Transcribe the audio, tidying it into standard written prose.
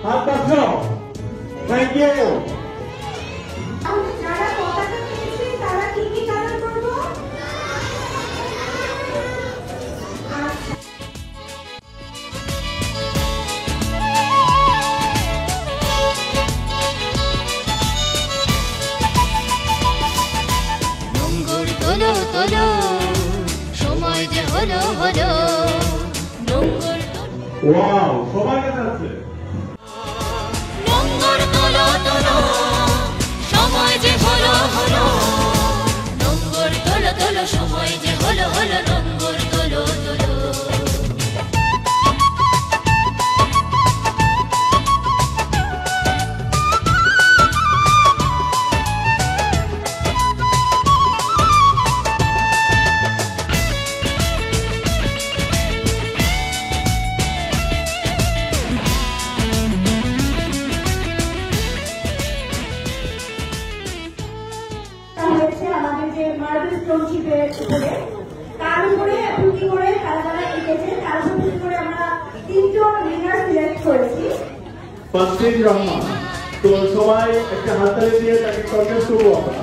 হাত পাচ্ছো। Thank you. যারা পতাকা পেয়েছি তারা কি কি কালার করবো? নোঙ্গর তোলো তোলো সময় যে হলো হলো নোঙ্গর ওয়াও, সবার কাছে আছে। নোঙ্গর তোলো তোলো সময় যে হলো হলো নোঙ্গর তোলো তোলো সময় যে হলো হলো নোঙ্গর তোলো তোলো আমাদের যে মার্বেল স্টোনশিপের উপরে তার উপরে পুঁতি করে তারা যারা এঁকেছে তার উপরে করে আমরা 3 জন উইনার সিলেক্ট করেছি। তাসনিম রহমান, তো সবাই একটা হাততালি দিয়ে তাকে কনগ্রেস করবো আমরা।